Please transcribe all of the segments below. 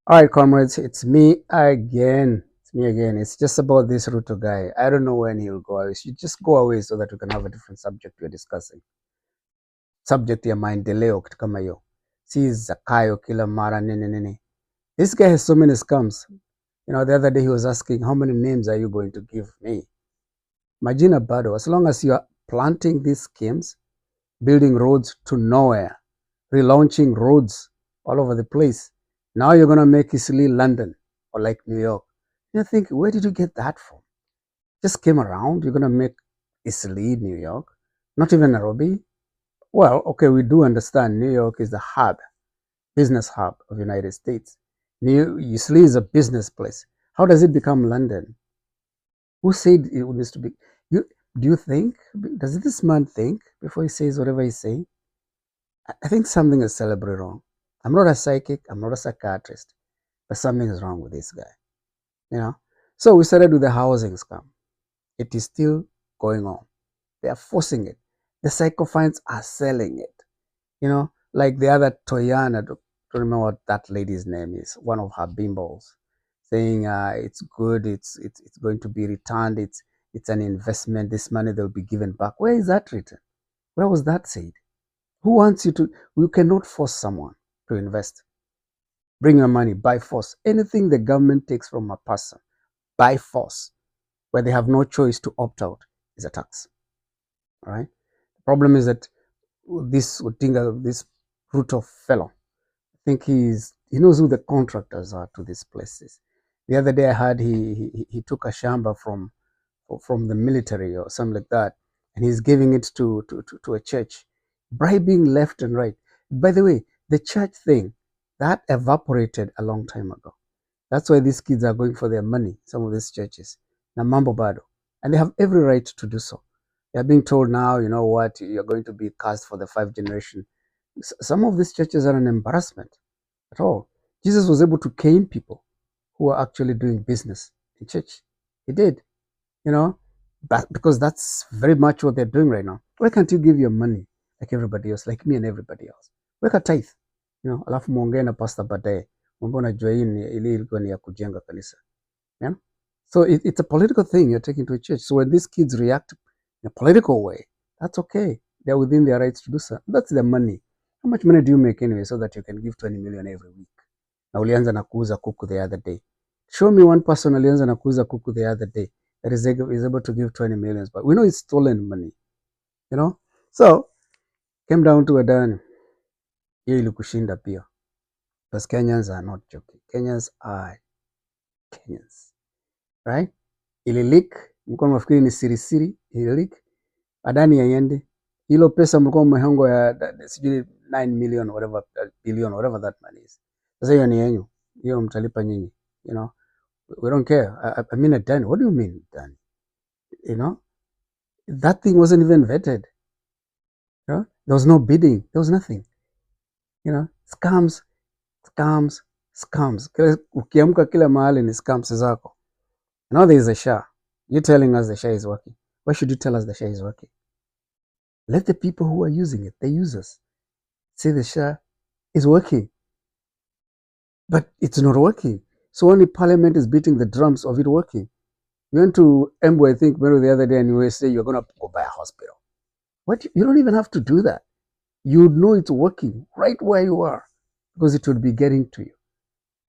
All right, comrades, it's me again. It's me again. It's just about this Ruto guy. I don't know when he'll go away. You just go away so that we can have a different subject we're discussing. Subject ya maendeleo kitu kama hiyo. Si Zakayo kila mara nini nini. This guy has so many scams. You know, the other day he was asking, how many names are you going to give me? Majina bado, as long as you are planting these schemes, building roads to nowhere, relaunching roads all over the place. Now you're going to make Isli London or like New York. You think, where did you get that from? Just came around. You're going to make Isli New York, not even Nairobi. Well, okay, we do understand New York is the hub, business hub of the United States. Isli is a business place. How does it become London? Who said it needs to be? You, do you think? Does this man think before he says whatever he's saying? I think something is celebrally wrong. I'm not a psychic, I'm not a psychiatrist, but something is wrong with this guy. You know? So we started with the housing scam. It is still going on. They are forcing it. The psychophines are selling it. You know, like the other Toyana, I don't remember what that lady's name is, one of her bimbos, saying it's good, it's going to be returned, it's an investment, this money they'll be given back. Where is that written? Where was that said? Who wants you to? You cannot force someone to invest. Bring your money by force. Anything the government takes from a person by force, where they have no choice to opt out, is a tax. All right. The problem is that this Odinga, this Ruto fellow, I think he knows who the contractors are to these places. The other day I heard he took a shamba from the military or something like that, and he's giving it to a church, bribing left and right. By the way, the church thing that evaporated a long time ago. That's why these kids are going for their money, some of these churches. Na mambo bado. And they have every right to do so. They're being told now, you know what, you're going to be cast for the 5th generation. Some of these churches are an embarrassment at all. Jesus was able to cane people who are actually doing business in church. He did, you know, because that's very much what they're doing right now. Why can't you give your money like everybody else, like me and everybody else? Weka tithe, you know, alafu muongee na pastor baadaye. Mwambie unajua hii ili ilikuwa ni ya kujenga kanisa. Yeah? So it's a political thing you're taking to a church. So when these kids react in a political way, that's okay. They're within their rights to do so. That's their money. How much money do you make anyway so that you can give 20 million every week? Na ulianza na kuuza kuku the other day. Show me one person alianza na kuuza kuku the other day that is able to give 20 millions, but we know it's stolen money, you know? So, came down to a done. Hiyo ilikushinda pia. Because Kenyans are not joking. Kenyans are Kenyans, right? Ili leak, mlikuwa mnafikiri ni siri siri, ili leak. Adani yaiende. Hilo pesa mlikuwa mmehongo ya sijui 9 million whatever billion whatever that money is. Sasa hiyo ni yenyu. Hiyo mtalipa nyinyi, you know? We don't care. I mean, Adani. What do you mean, Adani? You know, that thing wasn't even vetted. You know, there was no bidding. There was nothing. You know, scams, scams, scams. Ukiamka kila mahali ni scams zako. Now there is a SHA. You're telling us the SHA is working. Why should you tell us the SHA is working? Let the people who are using it, the users, say the SHA is working. But it's not working. So only Parliament is beating the drums of it working. You went to Embu, I think, the other day, and you say you're going to go buy a hospital. What? You don't even have to do that. You would know it's working right where you are because it would be getting to you.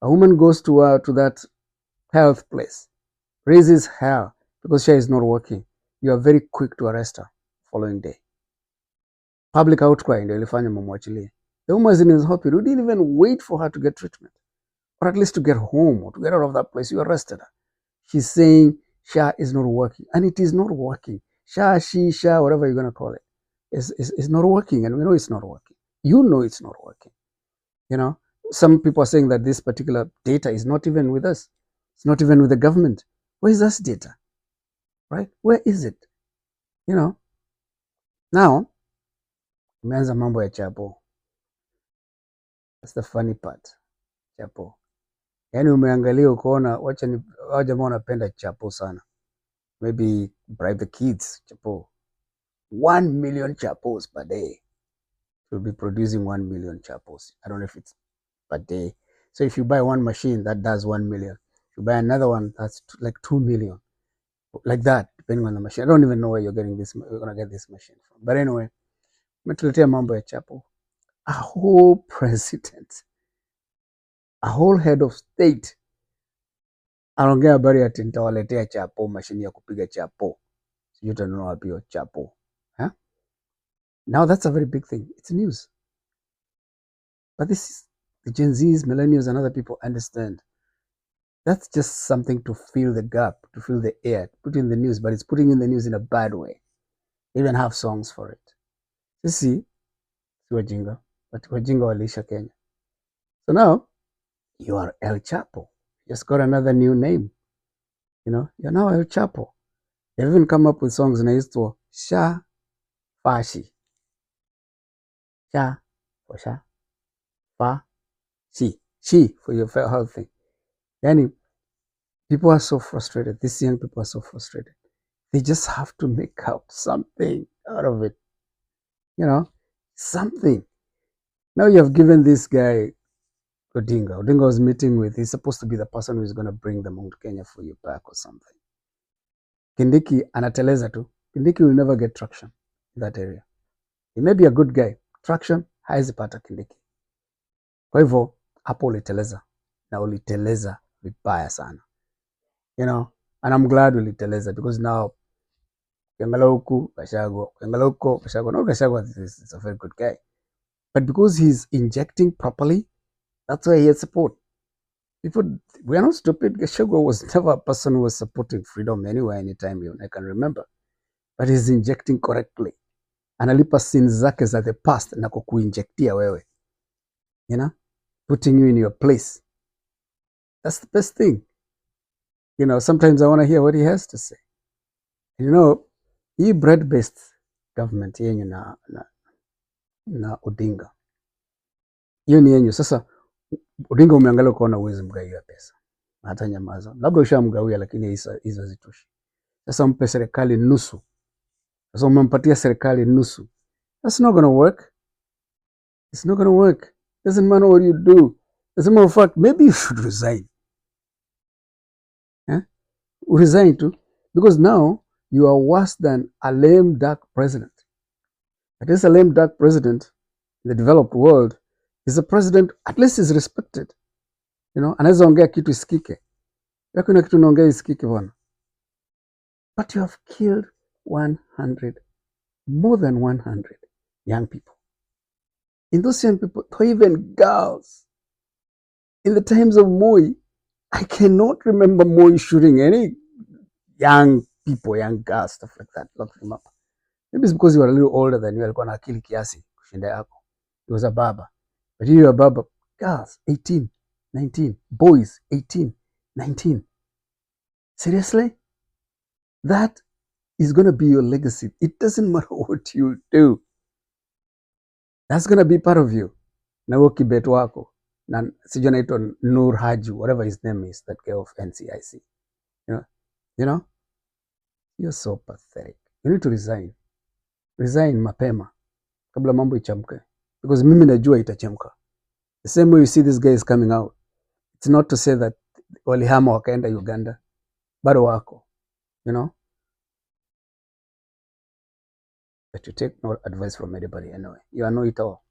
A woman goes to that health place, raises hell because she is not working. You are very quick to arrest her following day. Public outcry ndio ilifanya mumwachilie. The woman is in his hospital. You didn't even wait for her to get treatment or at least to get home or to get out of that place. You arrested her. She's saying SHA is not working, and it is not working. SHA, SHA, whatever you're going to call it, is not working, and we know it's not working. You know it's not working. You know, some people are saying that this particular data is not even with us. It's not even with the government. Where is this data? Right? Where is it? You know, now, umeanza mambo ya chapo. That's the funny part. Chapo. Yaani umeangalia ukaona wacha jamaa wanapenda chapo sana. Maybe bribe the kids, chapo. 1 million chapos per day. We'll be producing 1 million chapos. I don't know if it's per day. So if you buy one machine, that does 1 million. If you buy another one, that's like 2 million. Like that, depending on the machine. I don't even know where you're going to get this machine from. But anyway, umetuletea mambo ya chapo. A whole president, a whole head of state anaongea habari ati nitawaletea chapo, mashini ya kupiga chapo. Sijui utanunua wapi hiyo chapo. Huh? Now that's a very big thing. It's news. But this is the Gen Zs, millennials, and other people understand. That's just something to fill the gap, to fill the air, put in the news, but it's putting in the news in a bad way. They even have songs for it. Sisi si wajinga, but wajinga waliisha Kenya. So now you are El Chapo. You just got another new name. You know, you're now El Chapo. They've even come up with songs inaitwa Sha Fashi. Sha for Sha, Fa, She for your health thing. Yani, people are so frustrated. These young people are so frustrated. They just have to make up something out of it. You know, something. Now you have given this guy Odinga. Odinga was meeting with, he's supposed to be the person who's going to bring them home to Kenya for you back or something. Kindiki anateleza tu. Kindiki will never get traction in that area. He may be a good guy. Traction haizi pata Kindiki. Kwa hivyo hapo uliteleza na uliteleza vibaya sana. You know, and I'm glad uliteleza because now ukiangalia huku Gachagua, ukiangalia huko Gachagua. No, Gachagua is a very good guy. But because he's injecting properly, that's why he has support. People, we are not stupid. Gachagua was never a person who was supporting freedom anywhere, anytime I can remember. But he's injecting correctly. Analipa sins zake za the past na kukuinjectia wewe. You know? Putting you in your place. That's the best thing. You know, sometimes I want to hear what he has to say. And you know, hii bread-based government yenyu na Odinga. Hiyo ni yenyu. Sasa Odinga umeangalia ukaona uwezi mgawia pesa. Hata nyamaza. Labda ushamgawia lakini hizo hazitoshi. Sasa mpe serikali nusu. Sasa umempatia serikali nusu. That's not going to work. It's not going to work. Doesn't matter what you do. As a matter of fact, maybe you should resign. Resign too. Because now you are worse than a lame duck president. At least a lame duck president in the developed world is a president, at least is respected. You know, anaweza ongea kitu isikike. Kuna kitu naongea isikike bwana. But you have killed 100, more than 100 young people. In those young people, or even girls. In the times of Moi, I cannot remember Moi shooting any young people, young girls, stuff like that. Lock them up. Maybe it's because you were a little older than you. Alikuwa na akili kiasi kushinda yako. He was a baba. But you were a baba. Girls, 18, 19. Boys, 18, 19. Seriously? That is going to be your legacy. It doesn't matter what you do. That's going to be part of you. Na huo kibet wako. Na sijui anaitwa Nur Haju, whatever his name is, that guy of NCIC. You know? You're so pathetic. You need to resign. Resign mapema. Kabla mambo ichamke. Because mimi najua itachemka. The same way you see this guy is coming out. It's not to say that walihama wakaenda Uganda. Bado wako. You know? But you take no advice from anybody anyway. You are no it all.